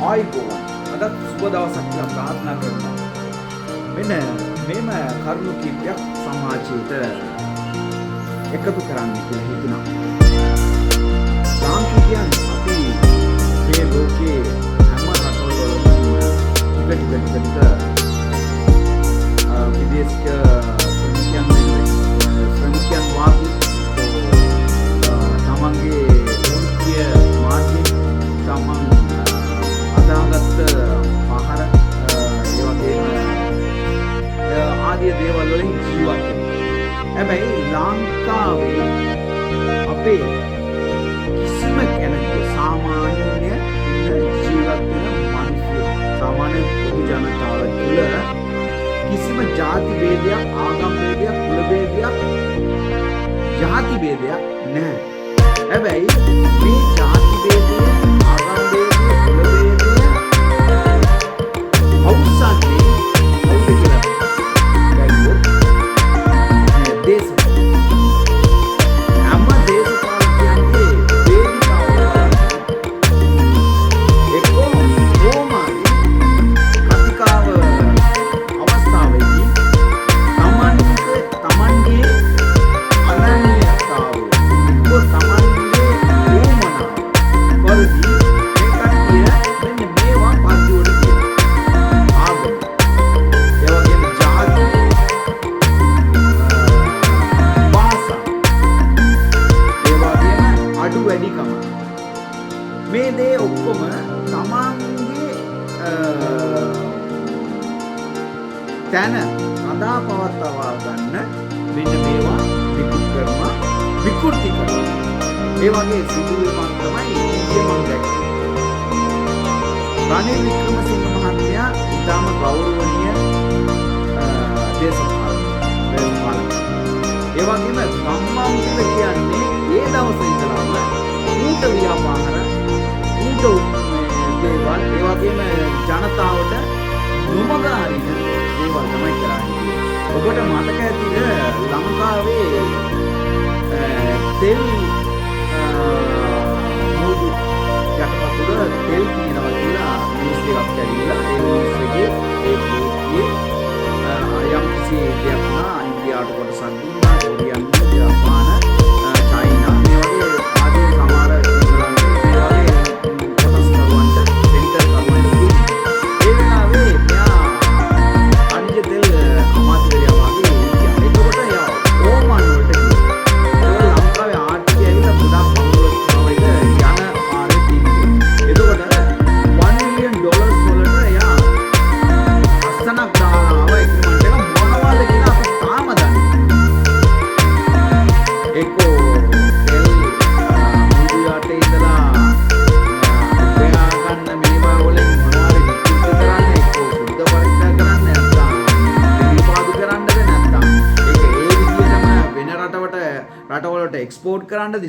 ආයිබෝවන් අදත් සුබ දවසක් කියලා ප්‍රාර්ථනා කරනවා. මෙන්න මේම කරුණු කීපයක් සමාජයට එකතු කරන්න කියලා හිතුණා. ලාංකිකයන් අපි මේ ලෝකයේ හැම රටවලම ටික විදේශික ශ්‍රමිකයන් වාගේ තමන්ගේ වෘත්තීය මාර්ගයෙන් තමන් අදාගත්ත ආහාර ඒ වගේම ආදී දේවල් වලින් ජීවත් වෙනවා. හැබැයි ලංකාවේ අපේ කිසිම කෙනෙකු සාමාන්‍ය ජීවත් වෙන මිනිස්සු සාමාන්‍ය පොදු ජනතාව තුළ කිසිම ಜಾති ભેදයක්, ආගම් ભેදයක්, කුල ભેදයක්, ಜಾති ભેදයක් නැහැ. හැබැයි මේ ಜಾති ભેදය, ආගම් ભેදය, කුල ભેදය අවසන්නේ කවුද කියලා බැලුවොත් හැම දේශපාලකයන්ගේ වේදිකාව එක්කෝ රෝමාවේ කතිකාව අවස්ථාවේදී තමන්ගේ අනන්‍යතාව එක්කෝ තමන්ගේ වුමනාව වලදී මේ කට්ටිය මෙන්න මේවා පන්තිවල කියනවා. ආගම ඒ වගේම ජාති භාෂා ඒ වගේම අඩු වැඩිකම මේ දේ ඔක්කොම තමන්ගේ තැන අදා පවත්වා ගන්න මෙන්න මේවා විකෘති කරනවා. ඒ වගේ සිදුවීමක් තමයි ඊයේ මම දැක්කේ. රනිල් වික්‍රමසිංහ මහත්මයා ඉතාම ගෞරවනීය දේශපාලකයෙක්. ඒ වගේම ගම්මන් කියලා කියන්නේ ඒ දවසේ ඉඳලාම ඌට ව්‍යාපාර දේවල් ඒ වගේම ජනතාවට නොමග හරින දේවල් තමයි කරන්නේ. ඔබට මතක ඇතිද ලංකාවේ තෙල් මෝදු යටපතුල තෙල් කියනවා කියලා නිවුස් එකක් ඇවිල්ලා ඒ නිවුස් එකේ යම් කිසි දෙයක් වුණා ඉන්දියාවට කොටසක් දුන්නා, කොරියන්, ජපාන, චයිනා මේ වගේ ආදී සමහර රටවලට එක්ස්පෝර්ට් කරන්නද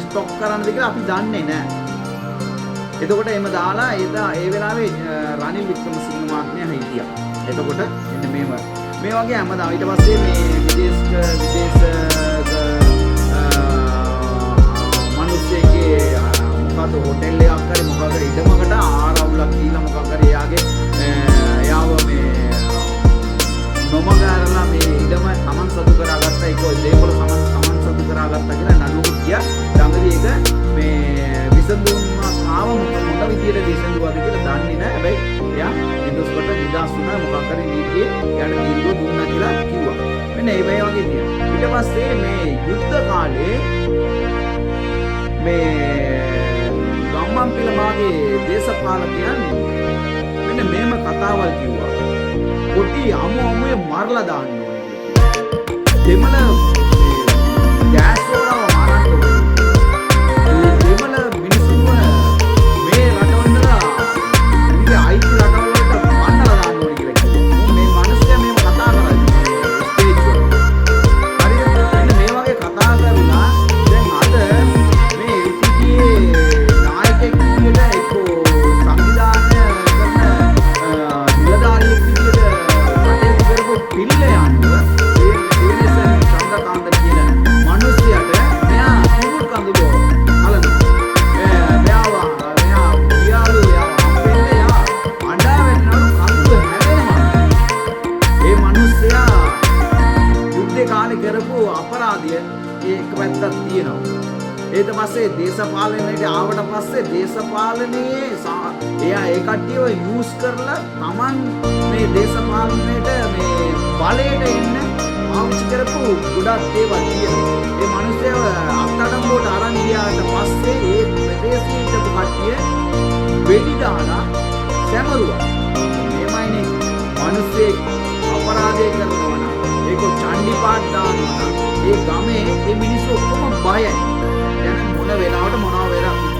ස්ටොක් කරන්නද කියලා අපි දන්නේ නැහැ. එතකොට එහෙම දාලා ඒ වෙලාවේ රනිල් වික්‍රමසිංහ මහත්මයා හිටියා. එතකොට මෙන්න මේ වගේ හැමදාම ඊට පස්සේ මේ විදේශ මිනිස්සෙගේ මොකද හොටෙල් එකක් හරි මොකක් හරි ඉඩමකට ආරවුලක් දීලා මොකක් හරි එයාව මේ නොමගාරලා මේ ඉඩම තමන් සතු කරගත්තා. ඒක දේපොළ තමන් සතු කරගත්තා කියලා නඩුවක් ගියා. ළඟදී ඒක මේ විසඳුමක් ආව මොන විදියට විසඳුවාද කියලා දන්නේ නැහැ. හැබැයි එයා විදොස්කට නිදාස් වුණා මොකක් හරි නීතියේ එයාට තීන්දුව දුන්නා කියලා කිව්වා. මෙන්න ඒ වගේ තියෙනවා. ඊට පස්සේ මේ යුද්ධ කාලේ මේ ගම්මන්පිල මාගේ දේශපාලකයන් මෙන්න මේම කතාවල් කිව්වා. කොටි අමුවේ මරලා දාන්න ඕනේ. දෙමළ ගෑස් වලව මරන්න ඕනේ. දෙමළ මිනිස්සුන්ව මේ රටවලට ඉන්නේ අයිති රටවලට මන්නලා දාන්න ඕනේ කියලා කිව්වා. මේ මිනිස්සු මේව කතා කරන්නේ ස්ටේජ් වල. හරිද? මෙන්න මේ වගේ කතා කරලා දැන් අද මේ ඉතිගේ නායකයෙක් විදියට එක්කෝ සංවිධානය කරන නිලධාරියෙක් විදියට පිල්ල යන්න ඊට පස්සේ දේශපාලනයට ආවට පස්සේ දේශපාලනයේ එයා ඒ කට්ටියව යූස් කරලා Taman මේ දේශපාලනයට මේ බලයට එන්න පාවිච්චි කරපු ගොඩක් දේවල් තියෙනවා. ඒ මිනිස්සුව අත්අඩංගුවට අරන් ගියාට පස්සේ ඒ ප්‍රදේශයේ ඉඳපු කට්ටිය වෙඩි දාලා සැමරුවා. මේමයිනේ මිනිස්සෙක් අපරාධය කරනවා නම් ඒක චණ්ඩි පාට දානවා නම් ඒ ගමේ ඒ මිනිස්සු ඔක්කොම බයයි. දැන් මොන වෙලාවට මොනවා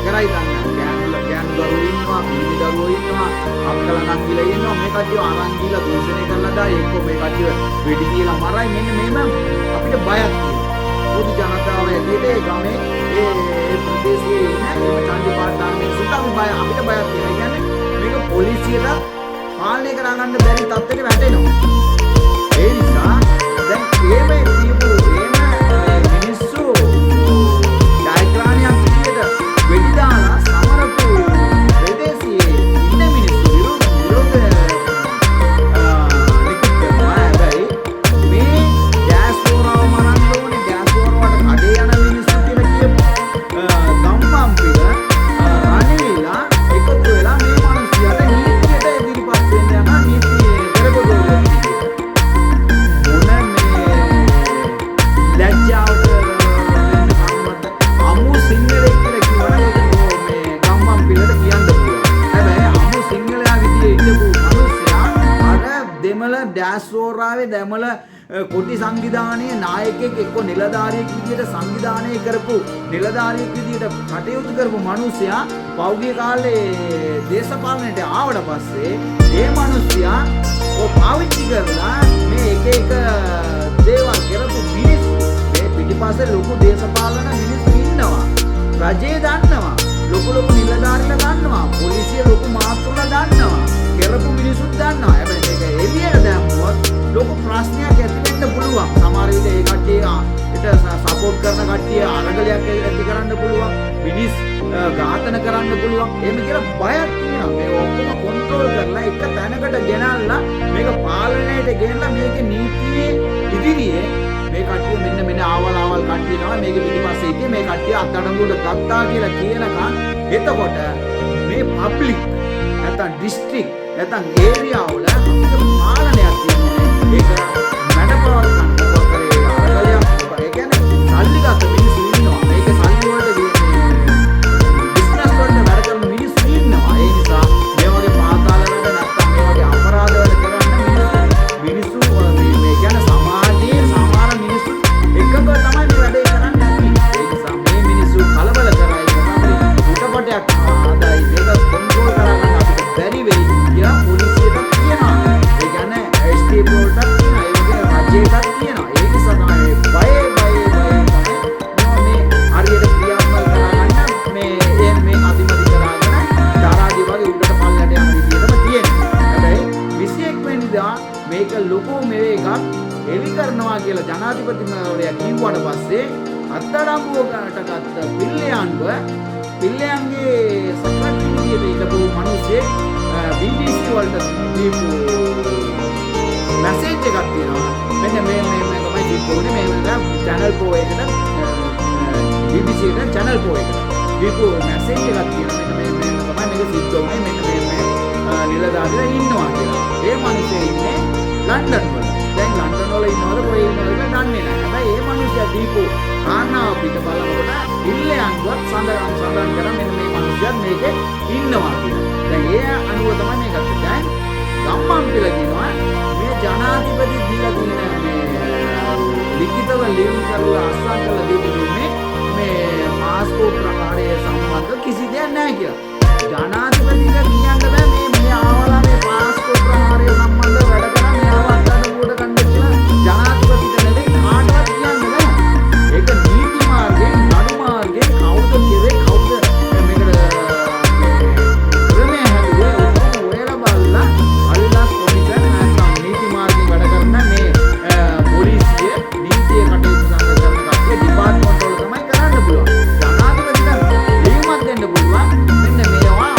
කරයි දන්නේ නැහැ. ගෑනු දරුවෝ ඉන්නවා, පිරිමි දරුවෝ ඉන්නවා, අක්කලා නංගිලා ඉන්නවා. මේ කට්ටිය අරන් ගිහලා දූෂණය කරලා දායි එක්ක මේ කට්ටිය වෙඩි තියලා මරයි. මෙන්න මේම අපිට බයක් තියෙනවා. පොදු ජනතාව ඇතුළේ ඒ ගමේ ඒ ප්‍රදේශයේ ඉන්න ඒ චණ්ඩි පාට දාන මිනිස්සුන්ට අපිට බයක් තියෙනවා. ඒ කියන්නේ මේක පොලිසියට පාලනය කරගන්න බැරි තත්ත්වයකට වැටෙනවා. ඒ නිසා දැන් මේ දීපු මිනිස්සු ඩයග්‍රාමියක් විදියට වෙඩි දාලා සමරපු ප්‍රදේශයේ ඉන්න මිනිස්සු විරුද්ධ මේ ගෑස් වෝරාව මරන්න ඕනේ ගෑස් වෝරාවට කඩේ යන මිනිස්සු කියලා කියපු ගම්මන් පිළ රණීලා එකතු වෙලා මේ මිනිස්සුන්ට නීතියට ඉදිරිපත් වෙන්න යන නීතිය කරපොදෝ ඩෑස්වෝරාවේ දැමල කොටි සංවිධානයේ නායකයෙක් එක්ක නිලධාරියෙක් විදියට සංවිධානය කරපු නිලධාරියෙක් විදියට කටයුතු කරපු මිනිසයා පෞද්ගලික කාලේ දේශපාලනයට ආවට පස්සේ ඒ මිනිසයා පාවිච්චි කරලා මේ එක දේවල් කරපු මිනිස්සු මේ පිටිපස්සේ ලොකු දේශපාලන මිනිස්සු ඉන්නවා. රජේ දන්නවා. ලොකු නිලධාරීලා දන්නවා. පොලිසිය ලොකු මාත්‍රුලා දන්නවා. කරපු මිනිස්සුත් දන්නවා. හැබැයි මේක එළියට දැම්මොත් ලොකු ප්‍රශ්නයක් ඇති වෙන්න පුළුවන්. සමහර විට ඒ කට්ටියට සපෝට් කරන කට්ටිය අරගලයක් ඇති කරන්න පුළුවන්. මිනිස් ඝාතන කරන්න පුළුවන්. එහෙම කියලා බයක් තියෙනවා. මේ ඔක්කොම කන්ට්‍රෝල් කරලා එක තැනකට ගෙනල්ලා මේක පාලනයට ගෙනල්ලා මේකේ නීතියේ ඉදිරියේ මේ කට්ටිය මෙන්න ආවල් කට්ටියනවා මේක පිටිපස්සේ ඉතින් මේ කට්ටිය අත්අඩංගුවට ගත්තා කියලා කියනකම් එතකොට මේ පබ්ලික් නැත්නම් ඩිස්ට්‍රික්ට් නැත්නම් ඒරියා වල අපිට පාලනයක් තියෙනවා. ඒක මැඩපවල් කන්ට්‍රෝල් කරේ අරගලයක් ඒ කියන්නේ සල්ලිගත මිනිස්සු ඉන්නවා. මේක සල්ලි වලට බිස්නස් වලට වැඩ කරන මිනිස්සු ඉන්නවා. ඒ නිසා මේ වගේ පාතාල වල නැත්නම් මේ වගේ අපරාධ වල කරන්න මිනිස්සු මේ කියන්නේ සමාජයේ සමහර මිනිස්සු එකඟව තමයි මේ වැඩේ කරන්නේ නැති. ඒ නිසා මේ මිනිස්සු කලබල කරයි මොකද උඩපටයක් ආදායි මේක කන්ට්‍රෝල් කරගන්න අපිට බැරි වෙයි කියලා පොලිසියට කියනවා. ඒ කියන්නේ ස්ටේට් වලට කියනවා. ඒ වගේ රජයටත් කියනවා. ඒ නිසා තමයි බය මේ හරියට ක්‍රියාත්මක කරගන්න මේ අධිමදි කරගෙන දාරාදී වගේ උඩට පල්ලට යන විදිහටම තියෙනවා. හැබැයි 21 වෙනිදා මේක ලොකු එකක් එලි කරනවා කියලා ජනාධිපතිවරයා කිව්වට පස්සේ අත්අඩංගුවට ගත්ත පිල්ලයන්ගේ සෙක්‍රටරි විදියට ඉඳපු මිනිස්සේ BBC වලට දීපු මැසේජ් එකක් තියෙනවා. මෙන්න මේ තමයි දීපුනේ මේ channel pro එකට BBC එකට channel pro එකට දීපු මැසේජ් එකක් තියෙනවා. මෙන්න මේ තමයි මේක සිද්ධ වුනේ. මෙන්න මේ නිලධාරීලා ඉන්නවා කියලා. ඒ මිනිස්සේ ඉන්නේ ලන්ඩන් වල. දැන් ලන්ඩන් වල ඉන්නවද කොහේ ඉන්නවද කියලා දන්නේ නැහැ. හැබැයි මේ මිනිස්සයා දීපු කාරණාව පිට බලනකොට ඉල්ලයන්වත් සඳහන් කරා මෙන්න මේ මිනිස්සයා මේකේ ඉන්නවා කියලා. දැන් ඒ අනුව තමයි මේක ගත්තේ. දැන් ගම්මන් කියලා කියනවා මේ ජනාධිපති දීලා තියෙන මේ ලිඛිතව ලියුම් කරලා අස්සම් කරලා දෙන්නේ මේ පාස්පෝර්ට් ප්‍රකාරය සම්බන්ධ කිසි දෙයක් නැහැ කියලා. ජනාධිපතිට කියන්න බෑ මේ ආවලා මේ පාස්පෝර්ට් ප්‍රකාරය සම්බන්ධ වැඩ කරා මෙයාව අත්අඩංගුවට ගන්න කියලා ජනාධිපතිට නෙවෙයි කාටවත් කියන්න බෑ. ඒක නීති මාර්ගයෙන් නඩු මාර්ගයෙන් කවුද කිව්වේ කවුද මේකට ක්‍රමය හැදුවේ ඔයලා බලලා අල්ලාස් කොමිෂන් නැත්නම් නීති මාර්ගයෙන් වැඩ කරන මේ පොලිසිය නීතිය කටයුතු කරන කට්ටිය ඩිපාර්ට්මන්ට් වල තමයි කරන්න පුළුවන්. ජනාධිපතිට ලියුමක් දෙන්න පුළුවන්. මෙන්න මේවා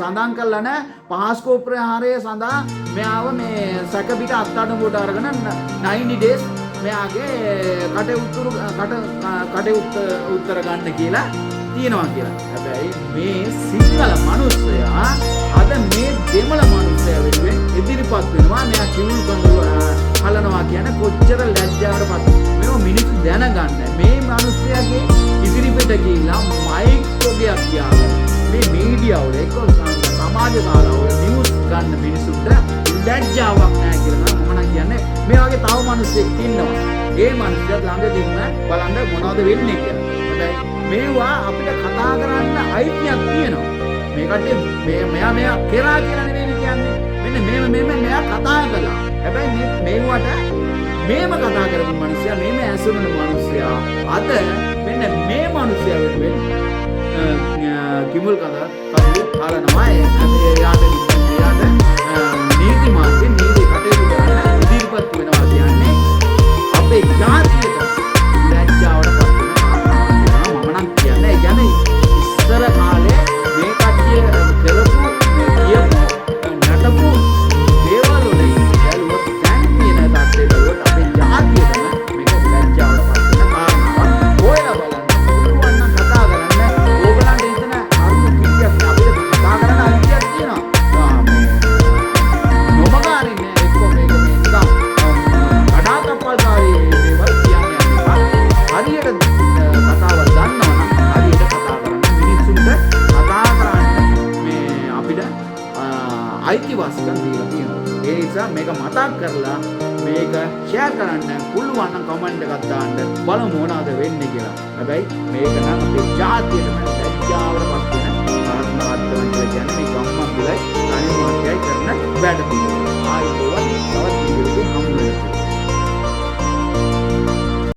සඳහන් කළා නෑ පහස්කෝ ප්‍රහාරය සඳහා මෙයාව මේ සැක පිට අත්අඩංගුවට අරගෙන 90 days මෙයාගේ උත්තර ගන්න කියලා තියෙනවා කියලා. හැබැයි මේ සිංහල මිනිස්සයා අද මේ දෙමළ මිනිස්සයා වෙනුවෙන් ඉදිරිපත් වෙනවා මෙයා කිවුල් කඳුළු හලනවා කියන කොච්චර ලැජ්ජාවටපත්. මේව මිනිස්සු දැනගන්න. මේ මිනිස්සයාගේ ඉදිරිපිට ගිහිල්ලා මයික් ඔගයක් තියාගෙන මේ මීඩියා වල එක්ක සමාජ තාලවල නිවුස් ගන්න මිනිස්සුන්ට ලැජ්ජාවක් නැහැ කියලා මම නම් කියන්නේ. මේ වගේ තව මිනිස්සෙක් ඉන්නවා. ඒ මිනිස්සුත් ළඟදීම බලන්න මොනවද වෙන්නේ කියලා. හැබැයි මේවා අපිට කතා කරන්න අයිතියක් තියෙනවා. මේ කට්ටිය මෙයා කෙරා කියලා නෙවෙයි කියන්නේ. මෙන්න මෙයා කතා කළා. හැබැයි මේවට මේම කතා කරපු මිනිස්සයා මේම ඇසුරුන මිනිස්සයා අද මෙන්න මේ මිනිස්සයා වෙනුවෙන් කිමුල් කඳුළු හලනවා. එයාට නීති මාර්ගයෙන් නීති කටයුතු කරන්න ඉදිරිපත් වෙනවා කියන්නේ අපේ ජාතියට ලැජ්ජාවට පත් වෙනවා. මම නම් කියන්නේ ඒ කියන්නේ ඉස්සර කාලේ මේ කට්ටිය කරපු කියපු නටපු දේවල් වලින් බැලුවොත් දැන් තියෙන තත්ත්වය බැලුවොත් අපේ ජාතියටම මේක ලැජ්ජාවට පත් වෙන කාරණාවක්. ඔයලා බලන්න පුළුවන් නම් කතා කරන්න. ඕගලන්ට හිතන අරුණු කීයක් අපිට කතා කරන්න අයිතියක් තියෙනවා. නොමගාරින් එක්ක මේක නිකම් අඩාකප්පල්කාරී දේවල් කියන්නේ හරියට කතාවල් දන්නවනම් හරියට කතා කරන්න මිනිස්සුන්ට කතා කරන්න මේ අපිට අයිතිවාසිකම් දීලා තියෙනවා. ඒ නිසා මේක මතක් කරලා මේක ෂෙයා කරන්න පුළුවන් නම් කමෙන්ට් එකක් දාන්න බලමු මොනවද වෙන්නේ කියලා. හැබැයි මේක නම් අපේ ජාතියටම ලැජ්ජාවටපත් වෙන කාරණාවක් තමයි කියන්නේ මේ ගම්මන් පිළයි තනි මාත්‍යයි කරන වැඩ පිළිවෙල.